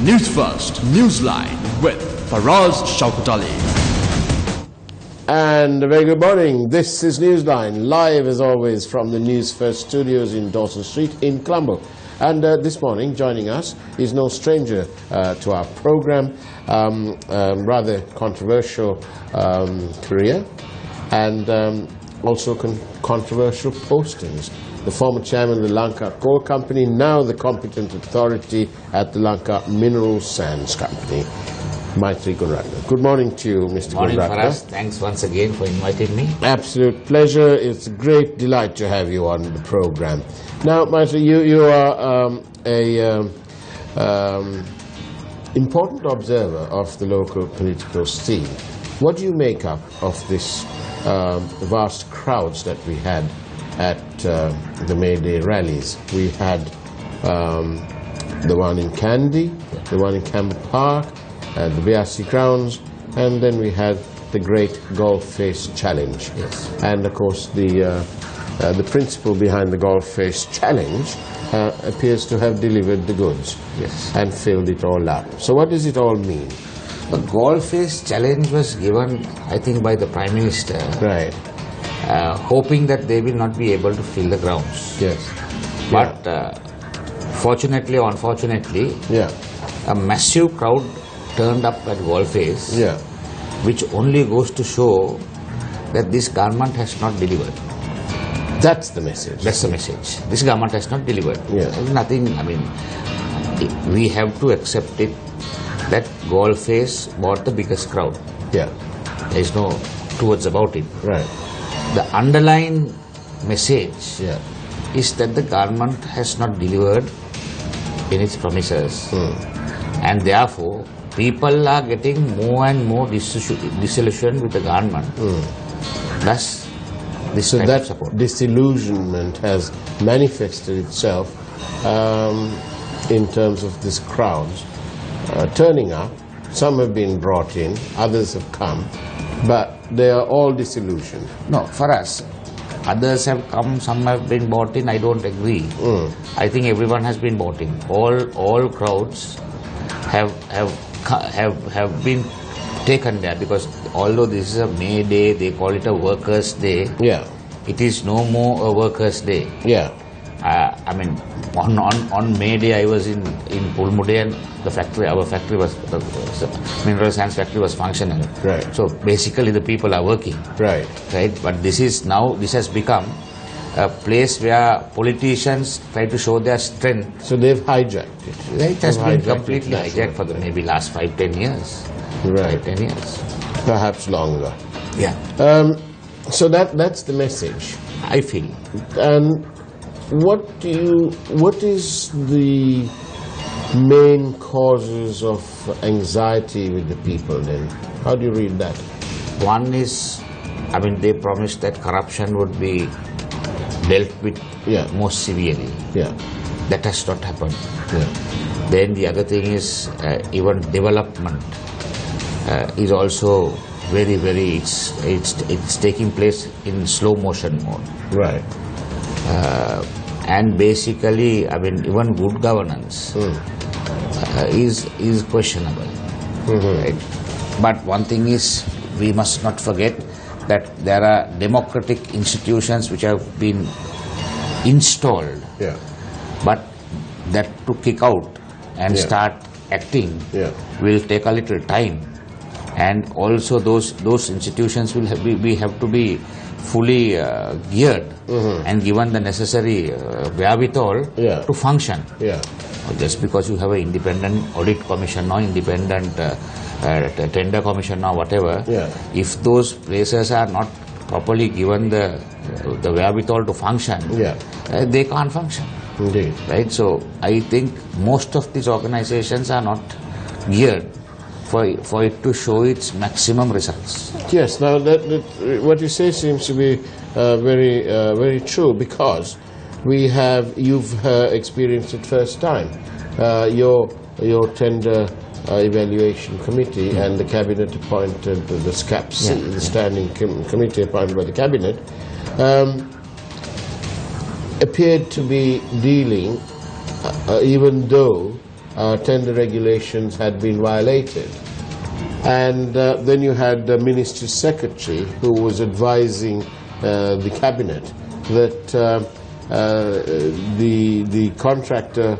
Newsfirst Newsline with Faraz Shaukatali. And a very good morning. This is Newsline, live as always from the Newsfirst studios in Dawson Street in Colombo. And this morning, joining us is no stranger to our program, rather controversial career and also controversial postings. The former chairman of the Lanka Coal Company, now the competent authority at the Lanka Mineral Sands Company, Maitri Gunratna. Good morning to you, Mr. Morning, Gunratna. Faraz. Thanks once again for inviting me. Absolute pleasure. It's a great delight to have you on the program. Now, Maitri, you are an important observer of the local political scene. What do you make up of this vast crowds that we had at the May Day rallies? We had the one in Kandy, the one in Campbell Park, the BRC grounds, and then we had the great Golf Face Challenge. Yes. And of course the principle behind the Golf Face Challenge appears to have delivered the goods. Yes. And filled it all up. So what does it all mean? The Golf Face Challenge was given, I think, by the Prime Minister, Right. hoping that they will not be able to fill the grounds. Yes. But fortunately or unfortunately, Yeah. a massive crowd turned up at Golf Face, Yeah. which only goes to show that this government has not delivered. That's the message. That's the message. This government has not delivered. Yeah. There's nothing, I mean, we have to accept it that Golf Face brought the biggest crowd. Yeah. There is no two words about it. Right. The underlying message Yeah. is that the government has not delivered in its promises, and therefore people are getting more and more disillusioned with the government. Thus, this So kind of that support. disillusionment has manifested itself in terms of this crowds turning up. Some have been brought in, others have come, but they are all disillusioned. No, for us, others have come, some have been bought in. I don't agree. I think everyone has been bought in. All crowds have been taken there, because although this is a May Day, they call it a Workers' Day. Yeah. It is no more a Workers' Day. Yeah. I mean, on May Day I was in Pulmude, and our factory was, the mineral sands factory was functional. Right. So basically the people are working. Right. Right. But this has become a place where politicians try to show their strength. So they've hijacked it. It has They've been hijacked completely it. hijacked for the maybe last 5-10 years. Right. 5-10 years. Perhaps longer. Yeah. So that's the message. I feel. And what is the main causes of anxiety with the people then? How do you read that? One is, I mean, they promised that corruption would be dealt with more severely. Yeah. That has not happened. Yeah. Then the other thing is even development is also very, it's taking place in slow motion mode. Right. And basically, I mean, even good governance is questionable. Right? But one thing is, we must not forget that there are democratic institutions which have been installed, Yeah. but that to kick out and Yeah. start acting Yeah. will take a little time. And also those institutions will we have to be fully geared and given the necessary wherewithal to function. Yeah. Just because you have an independent audit commission or independent tender commission or whatever, if those places are not properly given the wherewithal to function, they can't function. Indeed. Right? So I think most of these organizations are not geared for it to show its maximum results. Yes. Now that what you say seems to be very true, because you've experienced it first time. Your tender evaluation committee and the cabinet appointed the SCAPC, the standing committee appointed by the cabinet, appeared to be dealing, even though tender regulations had been violated. And then you had the Ministry Secretary who was advising the Cabinet that the contractor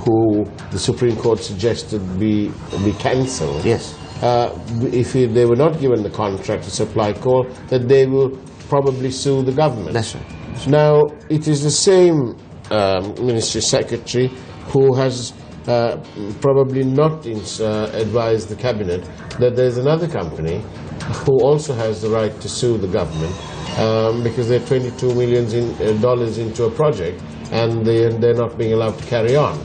who the Supreme Court suggested be cancelled. Yes. If they were not given the contract to supply coal, that they will probably sue the government. That's right. Now, it is the same Ministry Secretary who has probably not advised the Cabinet that there's another company who also has the right to sue the government because they're $22 million into a project and they're not being allowed to carry on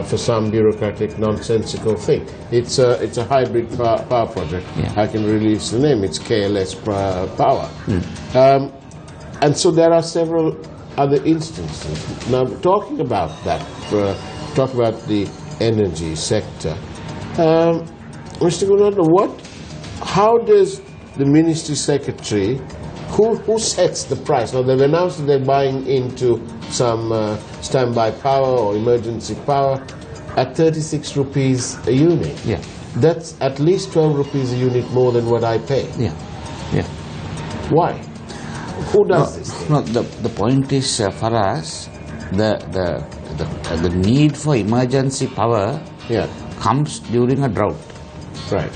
for some bureaucratic, nonsensical thing. It's a hybrid power project. Yeah. I can release the name. It's KLS Power. And so there are several other instances. Now, talking about that, talk about the energy sector. Mr. Gunnar, how does the Ministry Secretary, who sets the price? Now, they've announced that they're buying into some standby power or emergency power at 36 rupees a unit. Yeah. That's at least 12 rupees a unit more than what I pay. Yeah. Yeah. Why? Who does this thing? No, the point is for us, the need for emergency power comes during a drought. Right.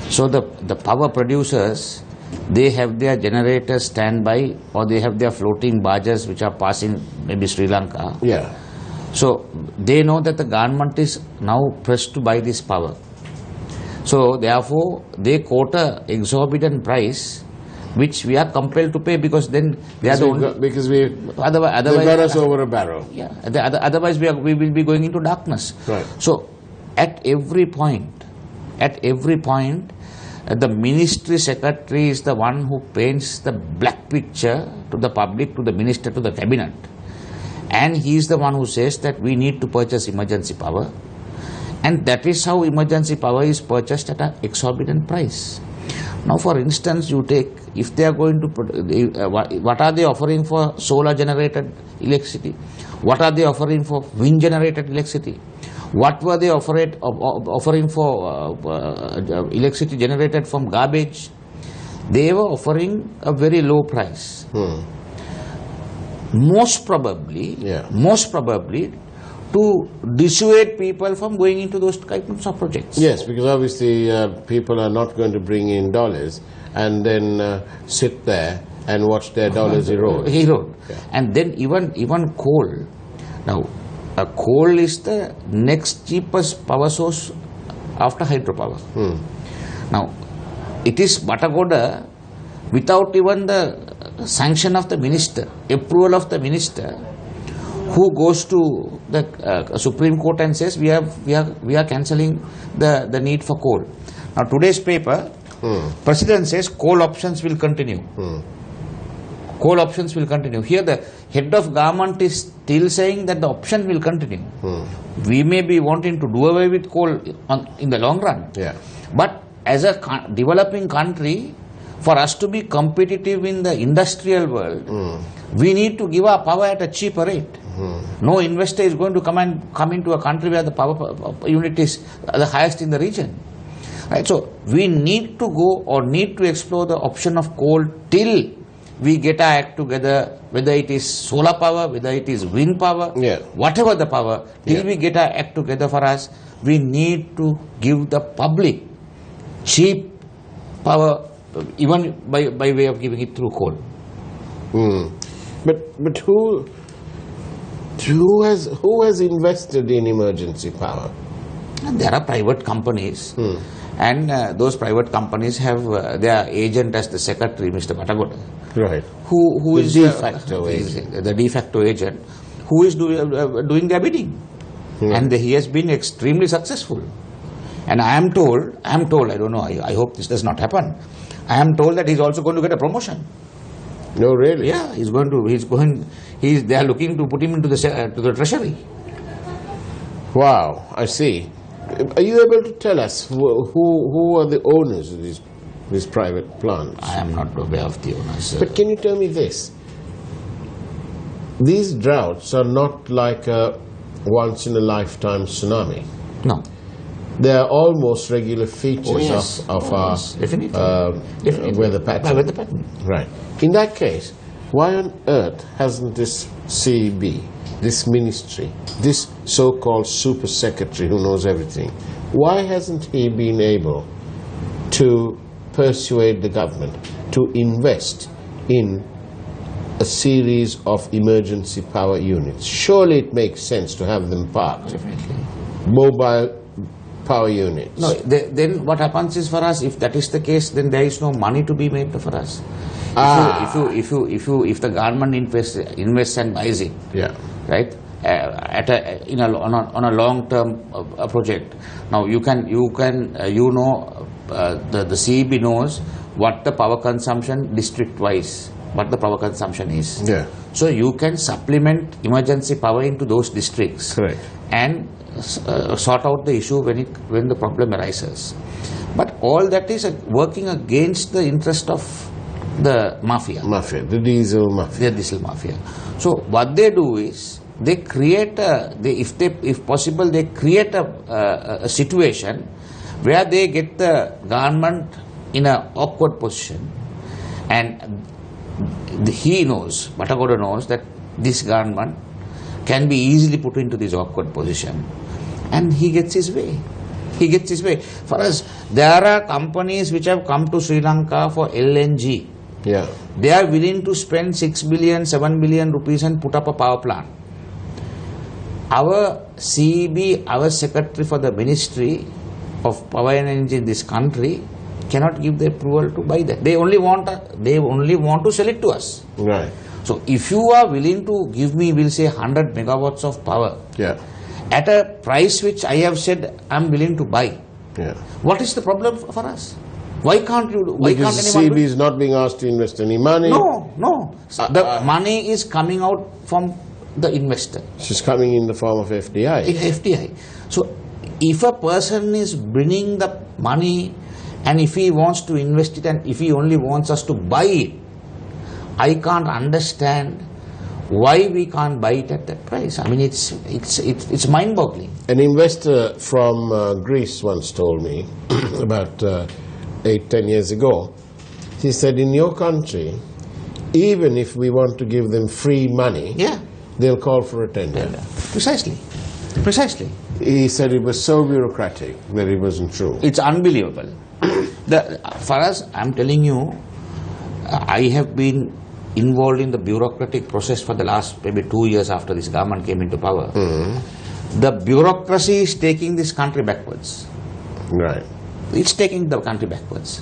So the power producers, they have their generators standby or they have their floating barges which are passing maybe Sri Lanka. Yeah. So they know that the government is now pressed to buy this power. So therefore they quote an exorbitant price which we are compelled to pay because then they are the only... Because they got us over a barrel. Yeah. Otherwise we will be going into darkness. Right. So at every point, the Ministry Secretary is the one who paints the black picture to the public, to the Minister, to the Cabinet. And he is the one who says that we need to purchase emergency power. And that is how emergency power is purchased at an exorbitant price. Now, for instance, you take, if they are going to put, what are they offering for solar generated electricity? What are they offering for wind generated electricity? What were they offering for electricity generated from garbage? They were offering a very low price. Most probably to dissuade people from going into those kinds of projects. Yes, because obviously people are not going to bring in dollars and then sit there and watch their dollars erode. Yeah. And then even coal. Now, coal is the next cheapest power source after hydropower. Now, it is Batagoda without even the sanction of the minister, approval of the minister, who goes to the Supreme Court and says we are cancelling the need for coal. Now, today's paper, President says coal options will continue. Coal options will continue. Here the head of government is still saying that the option will continue. We may be wanting to do away with coal in the long run. Yeah. But as a developing country, for us to be competitive in the industrial world, we need to give our power at a cheaper rate. No investor is going to come into a country where the power unit is the highest in the region. Right? So we need to go or need to explore the option of coal till we get our act together, whether it is solar power, whether it is wind power, whatever the power, till we get our act together for us, we need to give the public cheap power, even by way of giving it through coal. But who has invested in emergency power? And there are private companies, and those private companies have their agent as the secretary, Mr. Batagoda. Right. Who is de facto agent. The de facto agent, who is doing their bidding, and he has been extremely successful. And I am told, I don't know, I hope this does not happen. I am told that he's also going to get a promotion. No, really? Yeah, they are looking to put him into the treasury. Wow, I see. Are you able to tell us who are the owners of these private plants? I am not aware of the owners. But can you tell me this? These droughts are not like a once-in-a-lifetime tsunami. No. They are almost regular features of our definitely. weather pattern. Right. In that case, why on earth hasn't this CEB, this ministry, this so-called super secretary who knows everything, why hasn't he been able to persuade the government to invest in a series of emergency power units? Surely it makes sense to have them parked. Definitely. Mobile power units. No, then what happens is, for us, if that is the case, then there is no money to be made for us. If the government invests and buys it, right, on a long-term project. Now the CEB knows what the power consumption district-wise, what the power consumption is. Yeah. So you can supplement emergency power into those districts. Correct. And sort out the issue when the problem arises. But all that is working against the interest of the mafia. The diesel mafia. The diesel mafia. So what they do is they create if possible, they create a situation where they get the government in an awkward position, and he knows, Batagoda knows, that this government can be easily put into this awkward position, and he gets his way. He gets his way. For us, there are companies which have come to Sri Lanka for LNG. Yeah. They are willing to spend 6 billion, 7 billion rupees and put up a power plant. Our CEB, our secretary for the Ministry of Power and Energy in this country, cannot give the approval to buy that. They only want to sell it to us. Right. So if you are willing to give me, we'll say 100 megawatts of power, at a price which I have said I'm willing to buy, what is the problem for us? Why can't you do? Why because can't anyone CEB is not being asked to invest any money. No. The money is coming out from the investor. It's coming in the form of FDI. FDI. So if a person is bringing the money, and if he wants to invest it, and if he only wants us to buy it, I can't understand why we can't buy it at that price. I mean, it's mind-boggling. An investor from Greece once told me about 8-10 years ago. He said, in your country, even if we want to give them free money, they'll call for a tender. Precisely. He said it was so bureaucratic that it wasn't true. It's unbelievable. For us, I'm telling you, I have been involved in the bureaucratic process for the last maybe 2 years after this government came into power. The bureaucracy is taking this country backwards. Right. It's taking the country backwards.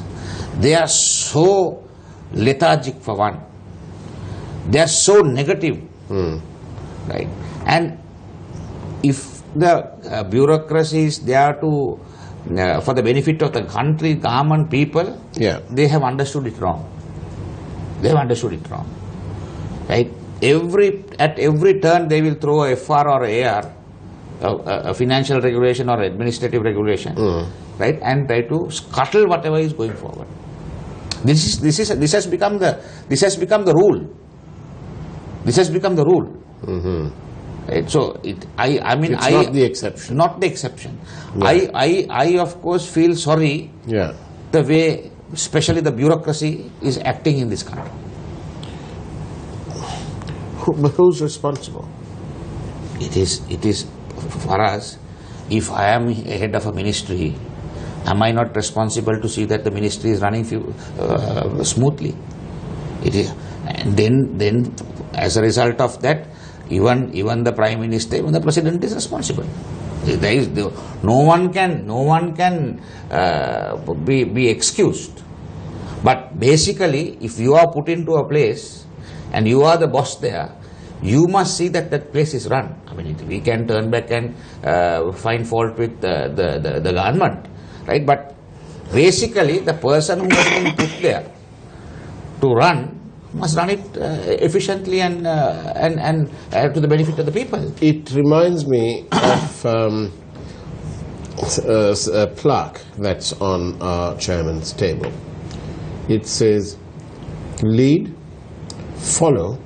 They are so lethargic, for one. They are so negative. Right. And if the bureaucracy is there to for the benefit of the country, government, people, they have understood it wrong. Right? At every turn they will throw a FR or AR, a financial regulation or administrative regulation, right, and try to scuttle whatever is going forward. This has become the rule. This has become the rule. Right? So I mean, it's not the exception. Not the exception. I of course feel sorry. The way, especially the bureaucracy, is acting in this country. Who's responsible? It is for us. If I am head of a ministry, am I not responsible to see that the ministry is running smoothly? It is, and then as a result of that, even the Prime Minister, even the President is responsible. No one can be excused. But basically, if you are put into a place and you are the boss there, you must see that that place is run. I mean, we can turn back and find fault with the government, right? But basically, the person who has been put there to run must run it efficiently and to the benefit of the people. It reminds me of a plaque that's on our chairman's table. It says, lead, follow,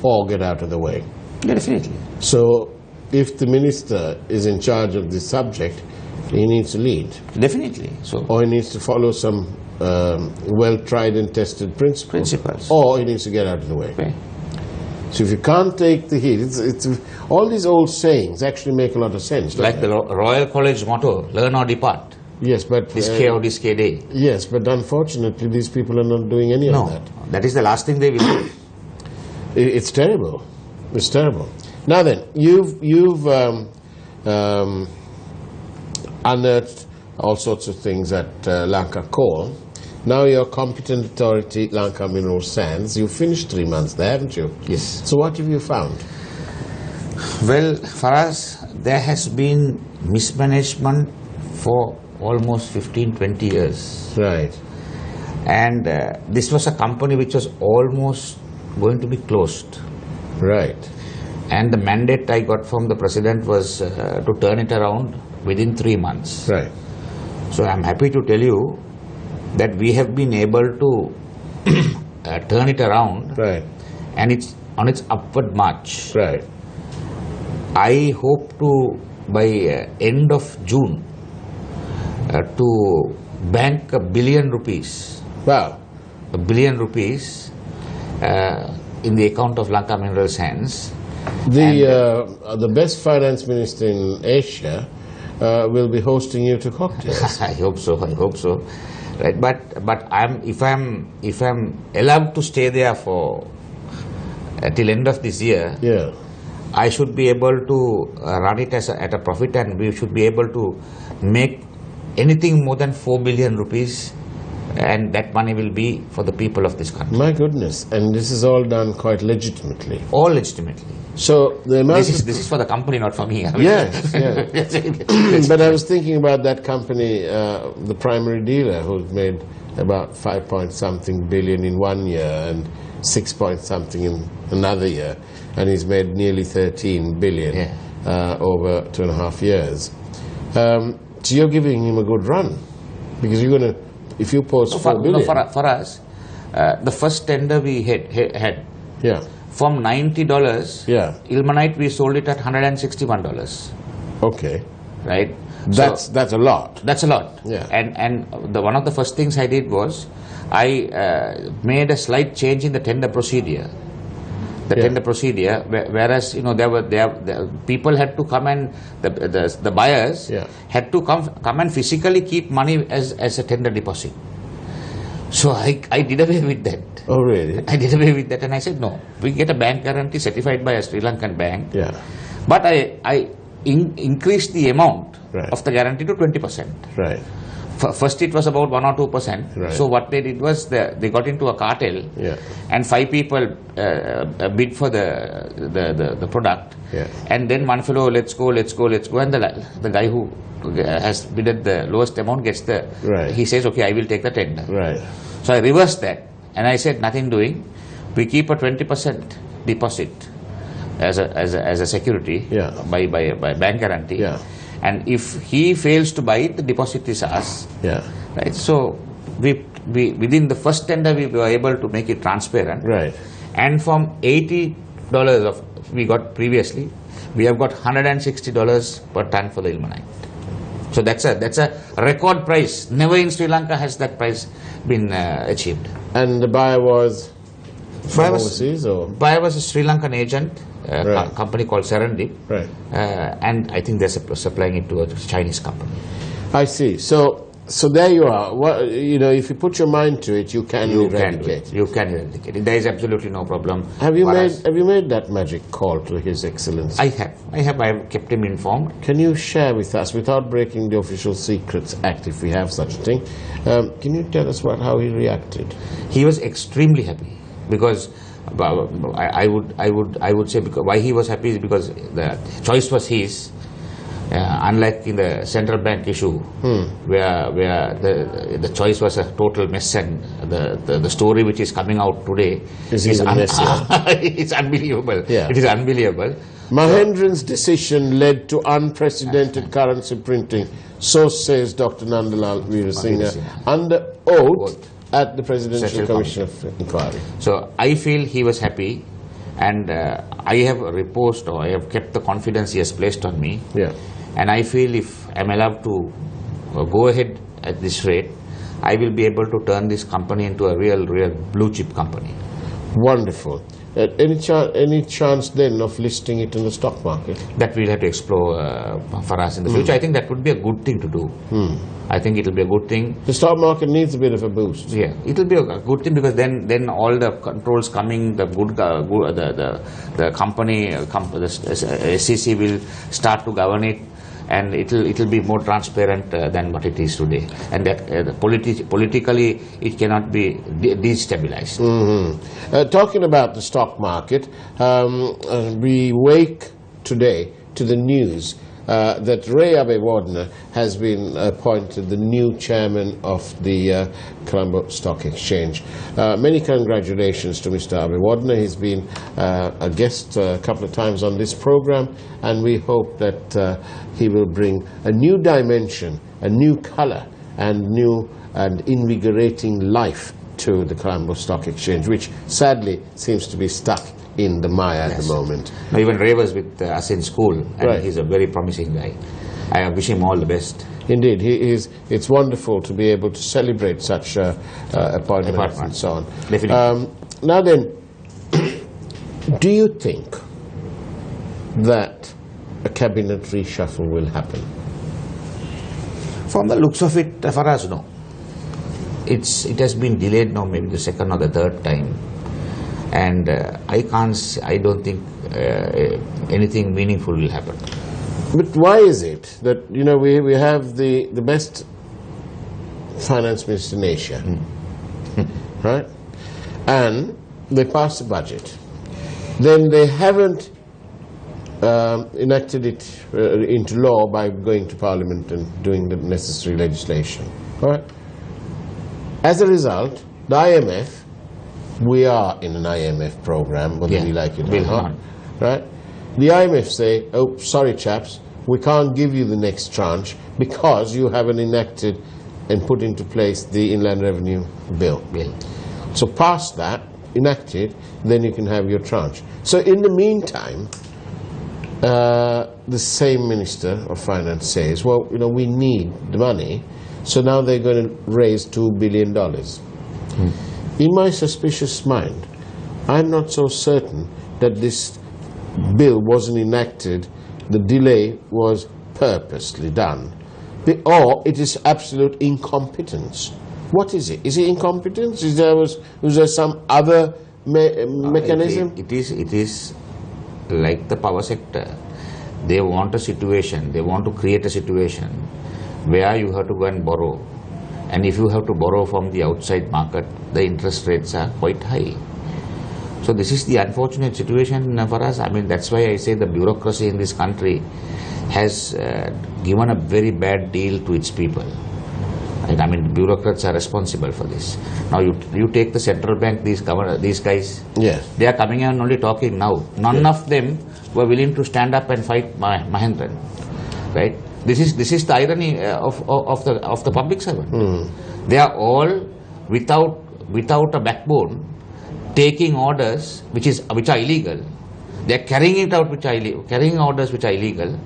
or get out of the way. Definitely. So if the minister is in charge of this subject, He needs to lead. Definitely. So, Or he needs to follow some well-tried and tested principles. Or he needs to get out of the way. okay. So if you can't take the heat, all these old sayings actually make a lot of sense. don't Like they? the Royal College motto, learn or depart. Yes, but Disque or disque day. yes, but unfortunately, these people are not doing any No, of that. that is the last thing they will do. It's terrible. It's terrible. Now then, you've unearthed all sorts of things at Lanka Coal. Now your competent authority, Lanka Mineral Sands, you finished 3 months there, haven't you? Yes. So what have you found? Well, for us, there has been mismanagement for almost 15-20 years. Right. And this was a company which was almost going to be closed. Right. And the mandate I got from the president was to turn it around within 3 months. Right. So I'm happy to tell you that we have been able to turn it around, Right. and it's on its upward march. Right. I hope to, by end of June, to bank $1 billion, Wow. $1 billion in the account of Lanka Mineral Sands. The best finance minister in Asia will be hosting you to cocktails. I hope so. I hope so. Right, but if I'm allowed to stay there for till end of this year, Yeah. I should be able to run it at a profit, and we should be able to make anything more than 4 billion rupees, and that money will be for the people of this country. My goodness. And this is all done quite legitimately. All legitimately. So the amount This is for the company, not for me. I mean, Yes, yes. But I was thinking about that company, the primary dealer, who's made about 5 point something billion in 1 year and 6 point something in another year, and he's made nearly 13 billion over 2.5 years. So you're giving him a good run, because you're going to, if you post 4 billion. For us, the first tender we had. Yeah. From $90, Yeah. ilmenite we sold it at $161. Okay. Right? That's a lot. That's a lot. Yeah. And one of the first things I did was I made a slight change in the tender procedure. Tender procedure, whereas there people had to come, and the buyers had to come and physically keep money as a tender deposit. So I did away with that. Oh, really? I did away with that, and I said, no, we get a bank guarantee certified by a Sri Lankan bank. Yeah. But I increased the amount of the guarantee to 20%. Right. First it was about 1 or 2%. Right. So what they did was they got into a cartel, and 5 people bid for the product. Yeah. And then one fellow, let's go, and the guy who has bidded the lowest amount gets he says, okay, I will take the tender. Right. So I reversed that, and I said, nothing doing. We keep a 20% deposit as a security by bank guarantee. Yeah. And if he fails to buy it, the deposit is ours. Yeah. Right. So we within the first tender we were able to make it transparent. Right. And from $80 we got previously, we have got $160 per ton for the ilmenite. So that's a record price. Never in Sri Lanka has that price been achieved. And the buyer was from overseas, or? Buyer was a Sri Lankan agent, company called Serendip. Right. And I think they're supplying it to a Chinese company. I see. So there you are. If you put your mind to it, you can eradicate. You can eradicate it. There is absolutely no problem. Have you made that magic call to His Excellency? I have kept him informed. Can you share with us, without breaking the Official Secrets Act, if we have such a thing, can you tell us how he reacted? He was extremely happy, because I would say why he was happy is because the choice was his. Unlike in the central bank issue, where the choice was a total mess, and the story which is coming out today is it's unbelievable. Yeah. It is unbelievable. Mahendran's decision led to unprecedented currency printing, so says Dr. Nandalal Veerasinghe under oath at the Presidential Commission of Inquiry. So I feel he was happy, and I have reposed, or I have kept the confidence he has placed on me. Yeah. And I feel if I'm allowed to go ahead at this rate, I will be able to turn this company into a real blue chip company. Wonderful. Any chance then of listing it in the stock market? That we'll have to explore for us in the future. I think that would be a good thing to do. I think it will be a good thing. The stock market needs a bit of a boost. Yeah, it will be a good thing because then all the controls coming, the company, the SEC will start to govern it, and it'll be more transparent than what it is today, and that politically it cannot be destabilized. Talking about the stock market, we wake today to the news that Ray Abewardena has been appointed the new chairman of the Colombo Stock Exchange. Many congratulations to Mr. Abewardena. He's been a guest a couple of times on this program, and we hope that he will bring a new dimension, a new color, and new and invigorating life to the Colombo Stock Exchange, which sadly seems to be stuck in the mire at the moment. Now, even Ray was with us in school, and Right. he's a very promising guy. I wish him all the best. Indeed, he is. It's wonderful to be able to celebrate such appointments and so on. Definitely. Now then, do you think that a cabinet reshuffle will happen? From the looks of it, for us, no. It has been delayed now, maybe the second or the third time, and I don't think anything meaningful will happen. But why is it that, you know, we have the best finance minister in Asia, right? And they passed the budget. Then they haven't enacted it into law by going to Parliament and doing the necessary legislation, right? As a result, the IMF, we are in an IMF program, whether we like it or not, right? The IMF say, oh, sorry chaps, we can't give you the next tranche because you haven't enacted and put into place the Inland Revenue Bill. So pass that, enact it, then you can have your tranche. So in the meantime, the same Minister of Finance says, well, you know, we need the money, so now they're going to raise $2 billion. In my suspicious mind, I'm not so certain that this bill wasn't enacted, the delay was purposely done, or it is absolute incompetence. What is it? Is it incompetence? Was there some other mechanism? It is like the power sector. They want a situation, they want to create a situation where you have to go and borrow. And if you have to borrow from the outside market, the interest rates are quite high. So this is the unfortunate situation for us. I mean, that's why I say the bureaucracy in this country has given a very bad deal to its people. Right? I mean, bureaucrats are responsible for this. Now you take the central bank, these guys, they are coming and only talking now. None of them were willing to stand up and fight Mahendran. Right? This is the irony of the public servant. They are all without a backbone, taking orders which are illegal. They are carrying it out carrying orders which are illegal,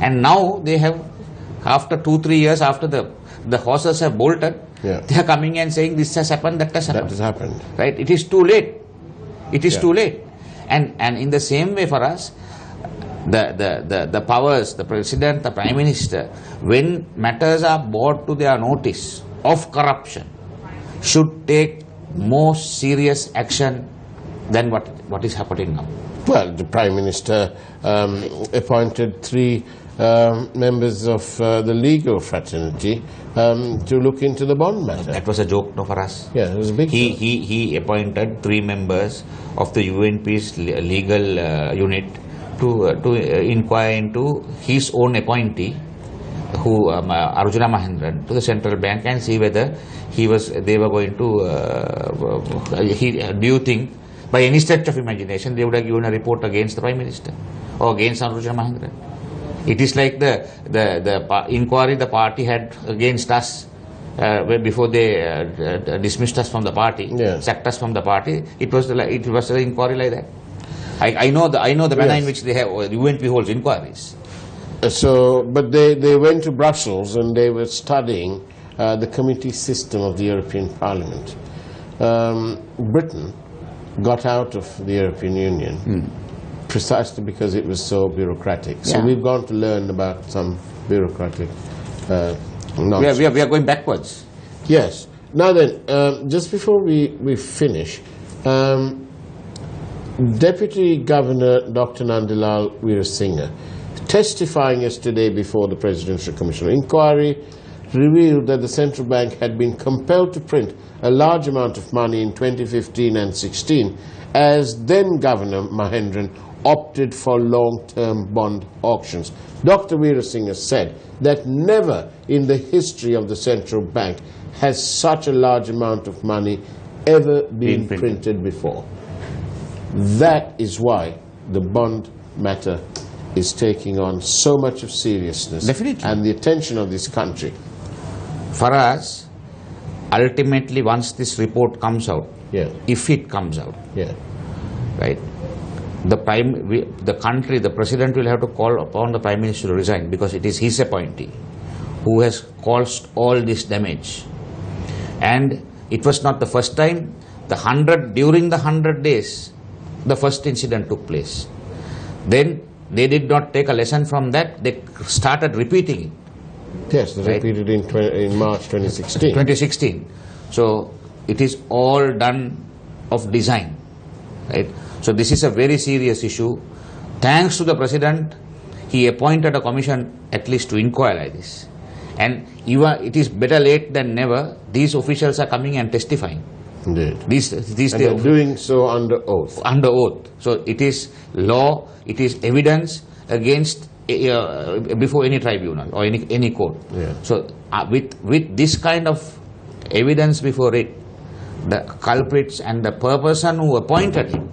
and now they have, after 2-3 years after the horses have bolted, they are coming and saying this has happened, that has happened. Right? It is too late. It is too late. And in the same way for us, the powers, the president, the prime minister, when matters are brought to their notice of corruption, should take more serious action than what is happening now. Well, the prime minister appointed 3 members of the legal fraternity to look into the bond matter. That was a joke, no, for us. Yeah, it was a big joke. He appointed 3 members of the UNP's legal unit to inquire into his own appointee, who Arjuna Mahendran, to the central bank and see whether they were going to. Do you think, by any stretch of imagination, they would have given a report against the prime minister or against Arjuna Mahendran? It is like the inquiry the party had against us before they dismissed us from the party, sacked us from the party. It was an inquiry like that. I know the manner in which they have UNP holds inquiries. But they went to Brussels and they were studying the committee system of the European Parliament. Britain got out of the European Union precisely because it was so bureaucratic. So we've gone to learn about some bureaucratic nonsense. We are going backwards. Yes. Now then, just before we finish, Deputy Governor Dr. Nandilal Veerasinghe, testifying yesterday before the Presidential Commission of Inquiry, revealed that the central bank had been compelled to print a large amount of money in 2015 and 16 as then Governor Mahendran opted for long-term bond auctions. Dr. Veerasinghe said that never in the history of the central bank has such a large amount of money ever been printed before. That is why the bond matter is taking on so much of seriousness. Definitely. And the attention of this country. For us, ultimately, once this report comes out, if it comes out, right, the president will have to call upon the Prime Minister to resign because it is his appointee who has caused all this damage. And it was not the first time. During the 100 days, the first incident took place. Then they did not take a lesson from that. They started repeating it. Yes, they repeated in March 2016. 2016. So it is all done of design, right? So this is a very serious issue. Thanks to the President, he appointed a commission at least to inquire like this. And even it is better late than never. These officials are coming and testifying. Indeed. These and they are doing so under oath. Under oath. So it is law, it is evidence against before any tribunal or any court. So with this kind of evidence before it, the culprits and the person who appointed him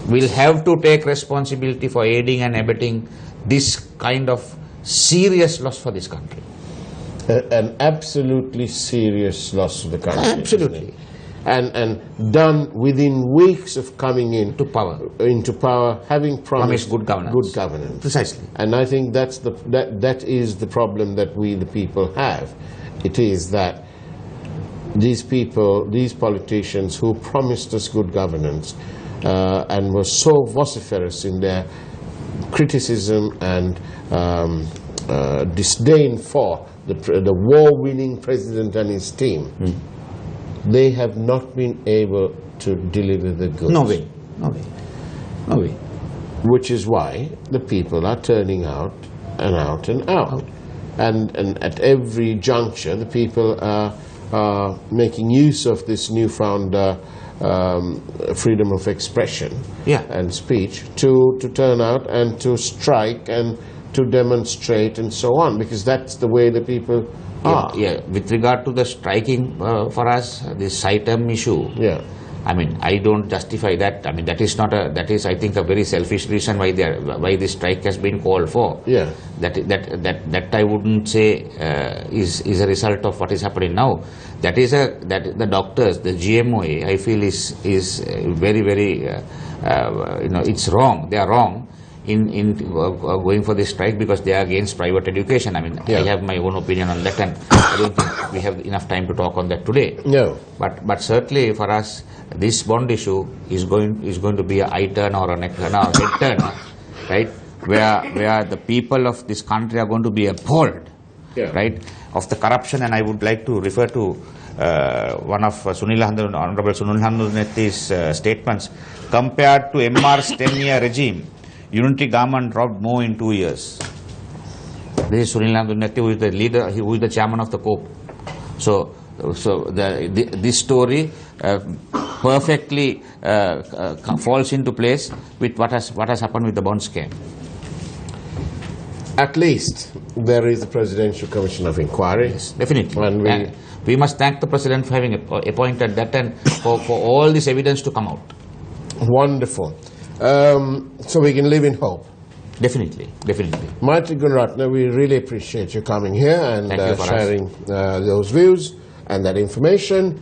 will have to take responsibility for aiding and abetting this kind of serious loss for this country. An absolutely serious loss for the country. Absolutely. And done within weeks of coming into power, having promised good governance. Good governance. Precisely. And I think that is the problem that we the people have. It is that these people, these politicians who promised us good governance and were so vociferous in their criticism and disdain for the war-winning president and his team, they have not been able to deliver the goods. No way. Which is why the people are turning out and out and out. And at every juncture, the people are making use of this newfound freedom of expression and speech to turn out and to strike and to demonstrate and so on, because that's the way the people are. With regard to the striking for us, this item issue, I mean, I don't justify that. I mean, that is I think a very selfish reason why this strike has been called for. That I wouldn't say is a result of what is happening now. That the doctors, the GMOA, I feel is very, very it's wrong. They are wrong in going for this strike because they are against private education. I mean, I have my own opinion on that, and I don't think we have enough time to talk on that today. No. But certainly for us, this bond issue is going to be a eye turn or a neck turn or a head turn, right? Where the people of this country are going to be appalled, right, of the corruption. And I would like to refer to one of Honorable Sunil Handunetti's statements. Compared to MR's 10-year regime, unity government robbed more in 2 years. This is Sunil Handunetti, who is the leader, who is the chairman of the COPE. So this story perfectly falls into place with what has happened with the bond scam. At least there is a Presidential Commission of Inquiry. Yes, definitely. And we must thank the President for having appointed that and for all this evidence to come out. Wonderful. So we can live in hope. Definitely. Maitri Gunratna, we really appreciate you coming here and sharing those views and that information.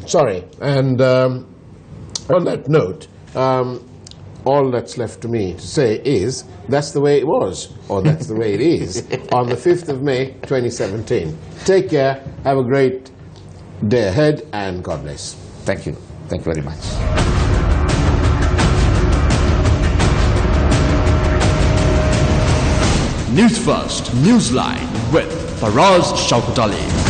Sorry. And on that note, all that's left to me to say is that's the way it was, or that's the way it is, on the 5th of May 2017. Take care, have a great day ahead, and God bless. Thank you. Thank you very much. Newsfirst Newsline with Faraz Shaukat Ali.